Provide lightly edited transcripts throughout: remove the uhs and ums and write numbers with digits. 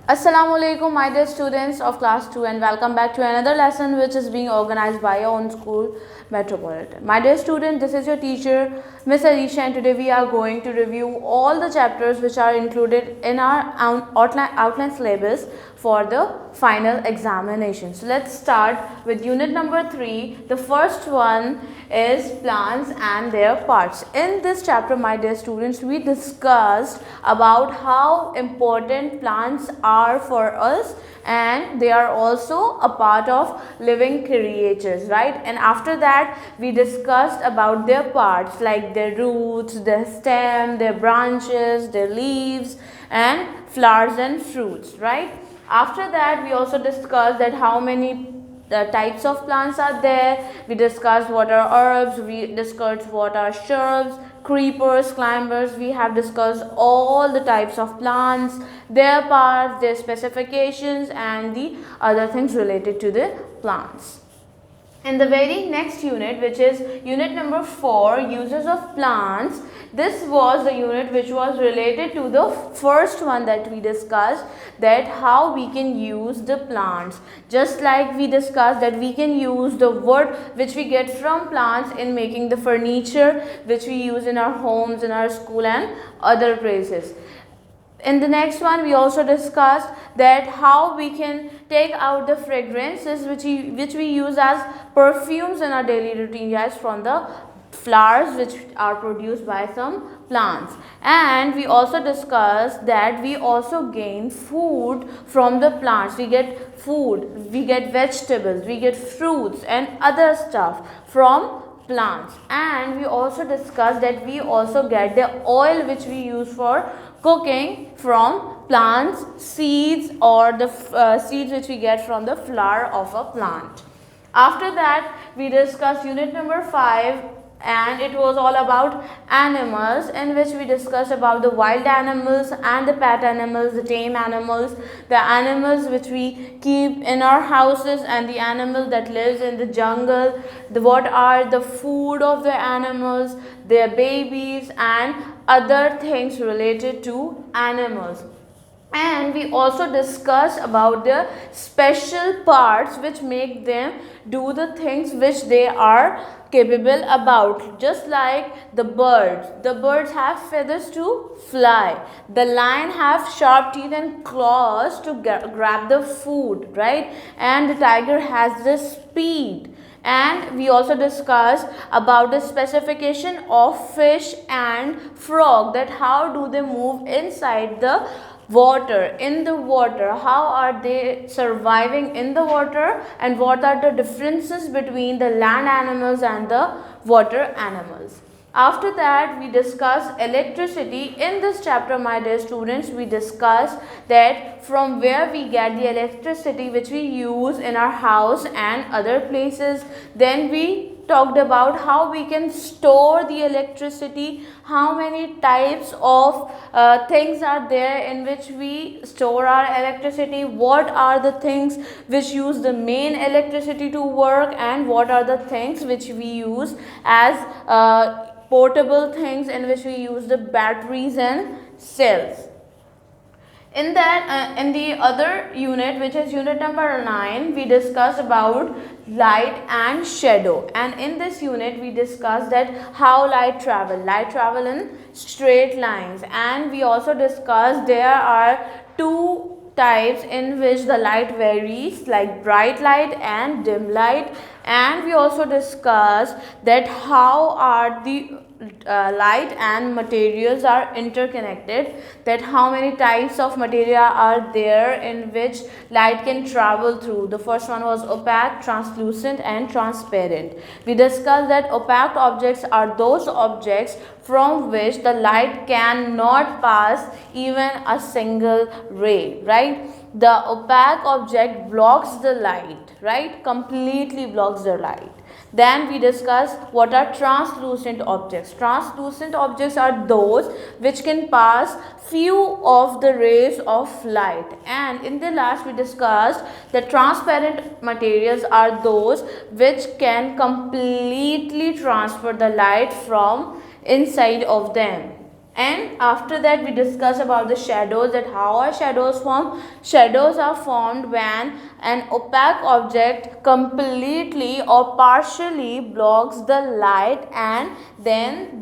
Assalamu alaikum, my dear students of class 2, and welcome back to another lesson which is being organized by your own school, Metropolitan. My dear student, this is your teacher, Miss Alisha, and today we are going to review all the chapters which are included in our outline syllabus for the final examination. So let's start with unit number 3. The first one is plants and their parts. In this chapter, my dear students, we discussed about how important plants are for us, and they are also a part of living creatures, right? And after that we discussed about their parts like their roots, their stem, their branches, their leaves and flowers and fruits, right? After that we also discussed that how many types of plants are there. We discussed what are herbs, we discussed what are shrubs, creepers, climbers. We have discussed all the types of plants, their parts, their specifications and the other things related to the plants. In the very next unit, which is unit number 4, uses of plants, this was the unit which was related to the first one that we discussed, that how we can use the plants. Just like we discussed that we can use the wood which we get from plants in making the furniture which we use in our homes, in our school and other places. In the next one, we also discussed that how we can take out the fragrances which we use as perfumes in our daily routine, yes, from the flowers which are produced by some plants. And we also discussed that we also gain food from the plants. We get food, we get vegetables, we get fruits and other stuff from plants. And we also discussed that we also get the oil which we use for cooking from plants, seeds, or the seeds which we get from the flower of a plant. After that we discussed unit number 5, and it was all about animals, in which we discussed about the wild animals and the pet animals, the tame animals, the animals which we keep in our houses and the animal that lives in the jungle, what are the food of the animals, their babies and other things related to animals. And we also discussed about the special parts which make them do the things which they are capable about. Just like the birds have feathers to fly, the lion have sharp teeth and claws to grab the food, right? And the tiger has the speed. And we also discussed about the specification of fish and frog, that how do they move inside the water, in the water, how are they surviving in the water, and what are the differences between the land animals and the water animals. After that we discuss electricity. In this chapter, my dear students, we discuss that from where we get the electricity which we use in our house and other places. Then we talked about how we can store the electricity, how many types of things are there in which we store our electricity, what are the things which use the main electricity to work, and what are the things which we use as portable things in which we use the batteries and cells. In that, in the other unit, which is unit number 9, we discussed about light and shadow. And in this unit, we discussed that how light travel in straight lines. And we also discussed there are two types in which the light varies, like bright light and dim light. And we also discussed that how are the light and materials are interconnected, that how many types of material are there in which light can travel through. The first one was opaque, translucent and transparent. We discussed that opaque objects are those objects from which the light cannot pass even a single ray, right? The opaque object blocks the light, right? Completely blocks the light. Then we discuss what are translucent objects. Translucent objects are those which can pass few of the rays of light. And in the last we discussed that transparent materials are those which can completely transfer the light from inside of them. And after that we discuss about the shadows, that how are shadows formed. Shadows are formed when an opaque object completely or partially blocks the light, and then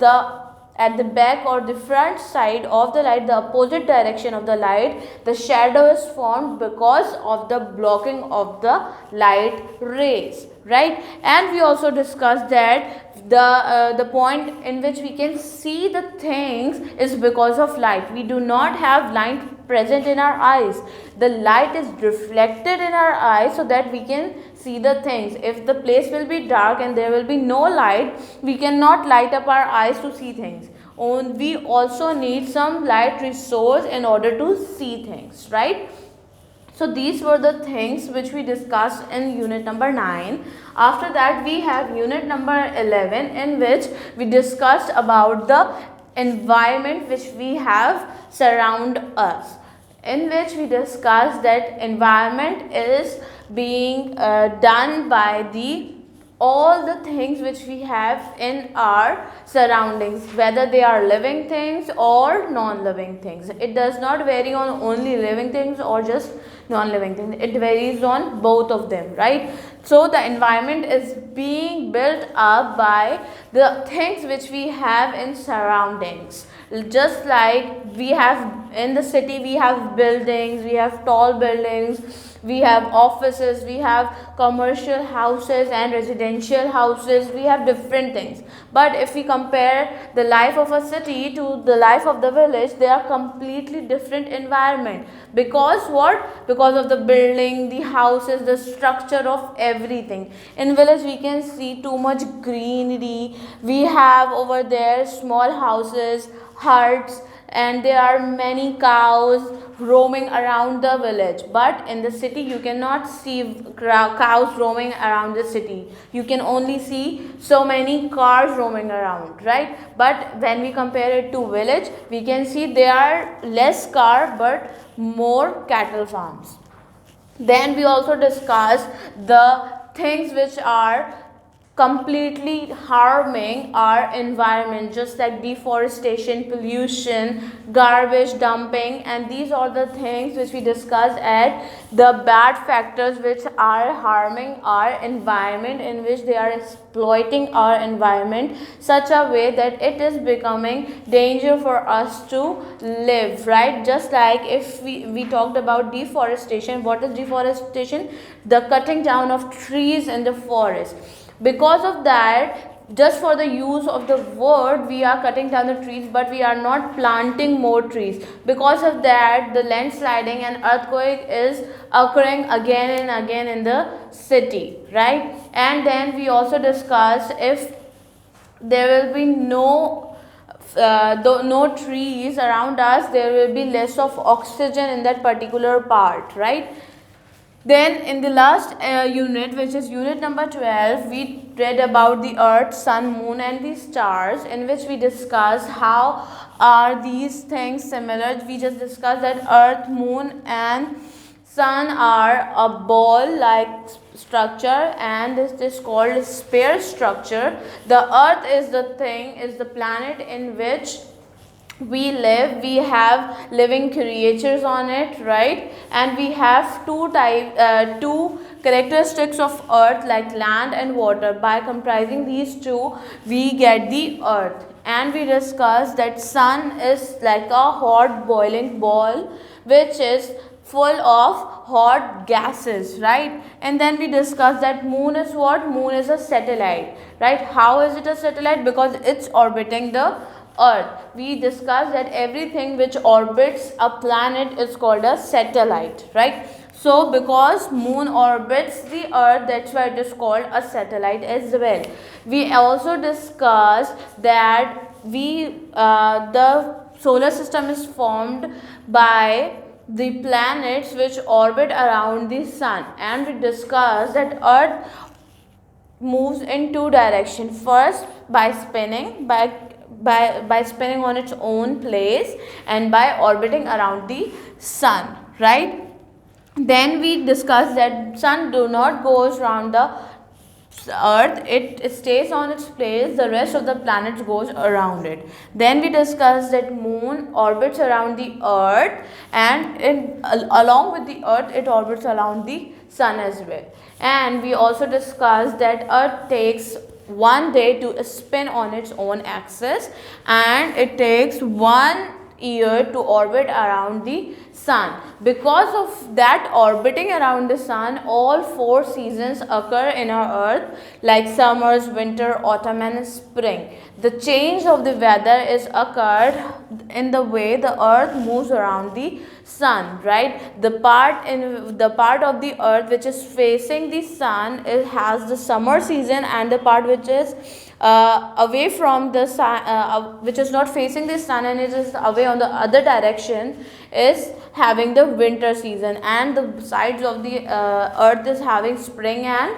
at the back or the front side of the light, the opposite direction of the light, the shadow is formed because of the blocking of the light rays, right? And we also discussed that the point in which we can see the things is because of light. We do not have light present in our eyes. The light is reflected in our eyes so that we can see the things. If the place will be dark and there will be no light, we cannot light up our eyes to see things. We also need some light resource in order to see things, right? So these were the things which we discussed in unit number 9. After that we have unit number 11, in which we discussed about the environment which we have surround us, in which we discussed that environment is being done by the all the things which we have in our surroundings, whether they are living things or non-living things. It does not vary on only living things or just non-living things. It varies on both of them, right? So the environment is being built up by the things which we have in surroundings. Just like we have in the city, we have buildings, we have tall buildings, we have offices, we have commercial houses and residential houses, we have different things. But if we compare the life of a city to the life of the village, they are completely different environment. Because what? Because of the building, the houses, the structure of everything. In village we can see too much greenery. We have over there small houses, huts, and there are many cows roaming around the village. But in the city you cannot see cows roaming around the city. You can only see so many cars roaming around, right? But when we compare it to village, we can see there are less car but more cattle farms. Then we also discussed the things which are completely harming our environment, just like deforestation, pollution, garbage dumping, and these are the things which we discussed at the bad factors which are harming our environment, in which they are exploiting our environment such a way that it is becoming danger for us to live, right? Just like if we talked about deforestation. What is deforestation? The cutting down of trees in the forest. Because of that, just for the use of the word, we are cutting down the trees, but we are not planting more trees. Because of that, the landsliding and earthquake is occurring again and again in the city, right? And then we also discussed, if there will be no trees around us, there will be less of oxygen in that particular part, right? Then in the last unit, which is unit number 12, we read about the earth, sun, moon and the stars, in which we discussed how are these things similar. We just discussed that earth, moon and sun are a ball like structure, and this is called sphere structure. The earth is the planet in which we live. We have living creatures on it, right? And we have two characteristics of earth, like land and water. By comprising these two, we get the earth. And we discussed that sun is like a hot boiling ball which is full of hot gases, right? And then we discussed that moon is what? Moon is a satellite, right? How is it a satellite? Because it's orbiting the earth. We discussed that everything which orbits a planet is called a satellite, right? So because moon orbits the earth, that's why it is called a satellite as well. We also discussed that the solar system is formed by the planets which orbit around the sun, and we discussed that earth moves in two directions. First, by spinning by spinning on its own place, and by orbiting around the sun, right? Then we discussed that sun do not goes around the Earth, it stays on its place, the rest of the planets goes around it. Then we discussed that moon orbits around the earth, and along with the earth it orbits around the sun as well. And we also discussed that earth takes one day to spin on its own axis, and it takes 1 year to orbit around the sun. Because of that orbiting around the sun, all 4 seasons occur in our earth, like summers, winter, autumn and spring. The change of the weather is occurred in the way the earth moves around the sun, right? The part of the earth which is facing the sun, it has the summer season, and the part which is away from the sun, which is not facing the sun and it is away on the other direction, is having the winter season, and the sides of the earth is having spring and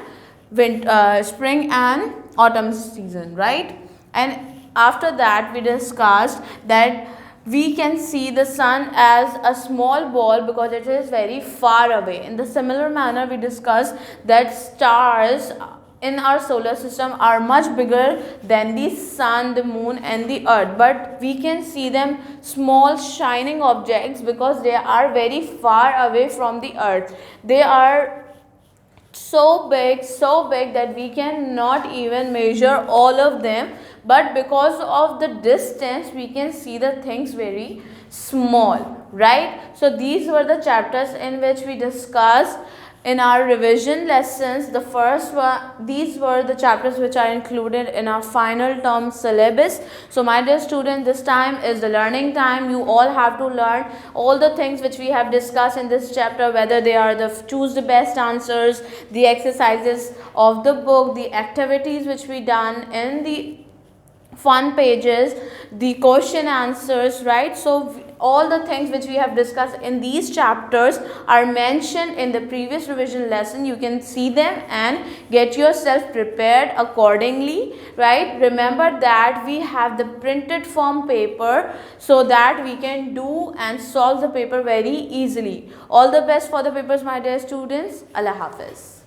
autumn season, right? And after that we discussed that we can see the sun as a small ball because it is very far away. In the similar manner, we discussed that stars in our solar system are much bigger than the sun, the moon and the earth, but we can see them small shining objects because they are very far away from the earth. They are so big that we cannot even measure all of them, but because of the distance we can see the things very small, right? So these were the chapters in which we discussed in our revision lessons. The first one, these were the chapters which are included in our final term syllabus. So my dear students, this time is the learning time. You all have to learn all the things which we have discussed in this chapter, whether they are the choose the best answers, the exercises of the book, the activities which we done in the fun pages, the question answers, right? So all the things which we have discussed in these chapters are mentioned in the previous revision lesson. You can see them and get yourself prepared accordingly, right? Remember that we have the printed form paper so that we can do and solve the paper very easily. All the best for the papers, my dear students. Allah Hafiz.